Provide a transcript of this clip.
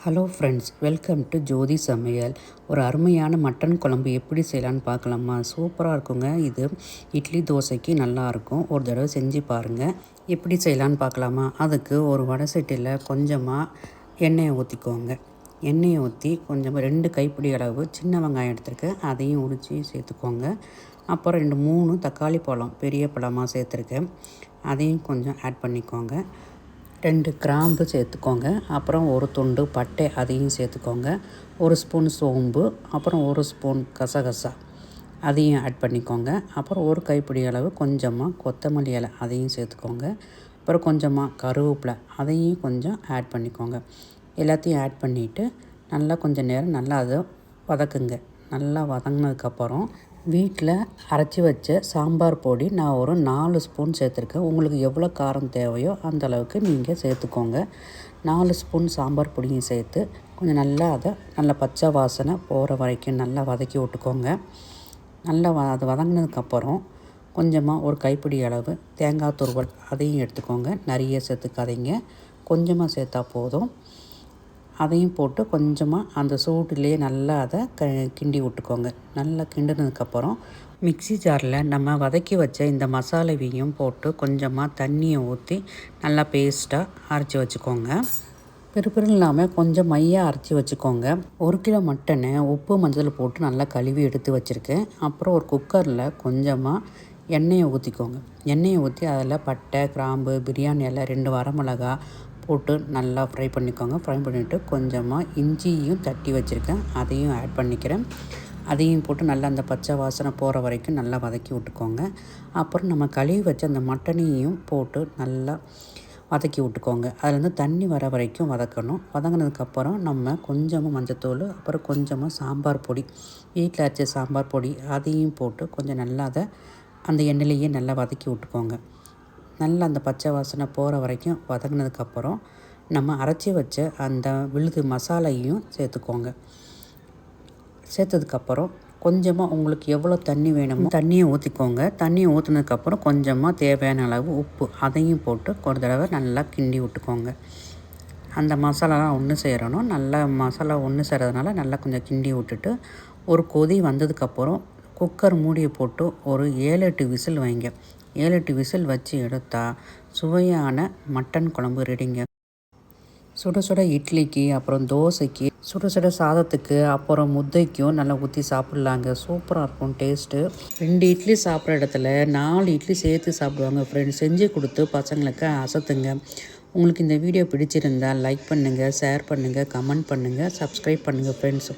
Hello friends, welcome to ஜோதி சமையல். ஒரு அருமையான மட்டன் குழம்பு எப்படி செய்யலான்னு பார்க்கலாமா? சூப்பராக இருக்குங்க. இது இட்லி தோசைக்கு நல்லாயிருக்கும். ஒரு தடவை செஞ்சு பாருங்கள். எப்படி செய்யலான்னு பார்க்கலாமா? அதுக்கு ஒரு வடை சட்டியில் கொஞ்சமாக எண்ணெயை ஊற்றிக்கோங்க. எண்ணெயை ஊற்றி கொஞ்சமாக 2 கைப்பிடி அளவு சின்ன வெங்காயம் எடுத்துருக்கேன், அதையும் உரித்து சேர்த்துக்கோங்க. அப்புறம் 2-3 தக்காளி பழம் பெரிய பழமாக சேர்த்துருக்கேன், அதையும் கொஞ்சம் ஆட் பண்ணிக்கோங்க. 2 கிராம்பு சேர்த்துக்கோங்க. அப்புறம் ஒரு துண்டு பட்டை, அதையும் சேர்த்துக்கோங்க. 1 ஸ்பூன் சோம்பு, அப்புறம் 1 ஸ்பூன் கசகசா, அதையும் ஆட் பண்ணிக்கோங்க. அப்புறம் ஒரு கைப்பிடி அளவு கொஞ்சமாக கொத்தமல்லி இலை, அதையும் சேர்த்துக்கோங்க. அப்புறம் கொஞ்சமாக கருவேப்பிலை, அதையும் கொஞ்சம் ஆட் பண்ணிக்கோங்க. எல்லாத்தையும் ஆட் பண்ணிவிட்டு நல்லா கொஞ்சம் நேரம் நல்லா அதை வதக்குங்க. நல்லா வதங்கினதுக்கப்புறம் வீட்டில் அரைச்சி வச்ச சாம்பார் பொடி நான் ஒரு 4 ஸ்பூன் சேர்த்துருக்கேன். உங்களுக்கு எவ்வளோ காரம் தேவையோ அந்த அளவுக்கு நீங்கள் சேர்த்துக்கோங்க. 4 ஸ்பூன் சாம்பார் பொடியும் சேர்த்து கொஞ்சம் நல்லா அதை நல்லா பச்சை வாசனை போகிற வரைக்கும் நல்லா வதக்கி விட்டுக்கோங்க. நல்லா அது வதங்கினதுக்கப்புறம் கொஞ்சமாக ஒரு கைப்பிடி அளவு தேங்காய் துருவல், அதையும் எடுத்துக்கோங்க. நிறைய சேர்த்துக்காதீங்க, கொஞ்சமாக சேர்த்தா போதும். அதையும் போட்டு கொஞ்சமாக அந்த சூட்டிலே நல்லா அதை கிண்டி விட்டுக்கோங்க. நல்லா கிண்டினதுக்கப்புறம் மிக்ஸி ஜாரில் நம்ம வதக்கி வச்ச இந்த மசாலாவையும் போட்டு கொஞ்சமாக தண்ணியை ஊற்றி நல்லா பேஸ்ட்டாக அரைச்சி வச்சுக்கோங்க. பிறுபிறுன்னு இல்லாமல் கொஞ்சம் மையாக அரைச்சி வச்சுக்கோங்க. 1 கிலோ மட்டனை உப்பு மஞ்சள் போட்டு நல்லா கழுவி எடுத்து வச்சுருக்கேன். அப்புறம் ஒரு குக்கரில் கொஞ்சமாக எண்ணெயை ஊற்றிக்கோங்க. எண்ணெயை ஊற்றி அதில் பட்டை, கிராம்பு, பிரியாணி இலை, 2 வரமிளகா போட்டு நல்லா ஃப்ரை பண்ணிக்கோங்க. ஃப்ரை பண்ணிவிட்டு கொஞ்சமாக இஞ்சியும் தட்டி வச்சுருக்கேன், அதையும் ஆட் பண்ணிக்கிறேன். அதையும் போட்டு நல்லா அந்த பச்சை வாசனை போகிற வரைக்கும் நல்லா வதக்கி விட்டுக்கோங்க. அப்புறம் நம்ம கழுவி வச்ச அந்த மட்டனையும் போட்டு நல்லா வதக்கி விட்டுக்கோங்க. அதுலேருந்து தண்ணி வர வரைக்கும் வதக்கணும். வதங்கினதுக்கப்புறம் நம்ம கொஞ்சமாக மஞ்சத்தூள், அப்புறம் கொஞ்சமாக சாம்பார் பொடி, வீட்டில் அரைச்ச சாம்பார் பொடி, அதையும் போட்டு கொஞ்சம் நல்லா அதை அந்த எண்ணெயிலேயே நல்லா வதக்கி விட்டுக்கோங்க. நல்லா அந்த பச்சை வாசனை போகிற வரைக்கும் வதங்கினதுக்கப்புறம் நம்ம அரைச்சி வச்ச அந்த விழுது மசாலையும் சேர்த்துக்கோங்க. சேர்த்ததுக்கப்புறம் கொஞ்சமாக உங்களுக்கு எவ்வளோ தண்ணி வேணுமோ தண்ணியை ஊற்றிக்கோங்க. தண்ணியை ஊற்றினதுக்கப்புறம் கொஞ்சமாக தேவையான அளவு உப்பு, அதையும் போட்டு ஒரு தடவை நல்லா கிண்டி விட்டுக்கோங்க. அந்த மசாலாலாம் ஒன்று சேரணும். நல்லா மசாலா ஒன்று சேர்றதுனால நல்லா கொஞ்சம் கிண்டி விட்டுட்டு ஒரு கொதி வந்ததுக்கப்புறம் குக்கர் மூடியை போட்டு ஒரு 7-8 விசில் வைங்க. 7-8 விசில் வச்சு எடுத்தால் சுவையான மட்டன் குழம்பு ரெடிங்க. சுட சுட இட்லிக்கு, அப்புறம் தோசைக்கு, சுட சுட சாதத்துக்கு, அப்புறம் முத்தைக்கும் நல்லா ஊற்றி சாப்பிட்லாங்க. சூப்பராக இருக்கும் டேஸ்ட்டு. 2 இட்லி சாப்பிட்ற இடத்துல 4 இட்லி சேர்த்து சாப்பிடுவாங்க ஃப்ரெண்ட்ஸ். செஞ்சு கொடுத்து பசங்களுக்கு அசத்துங்க. உங்களுக்கு இந்த வீடியோ பிடிச்சிருந்தால் லைக் பண்ணுங்கள், ஷேர் பண்ணுங்கள், கமெண்ட் பண்ணுங்கள், சப்ஸ்கிரைப் பண்ணுங்கள் ஃப்ரெண்ட்ஸ்.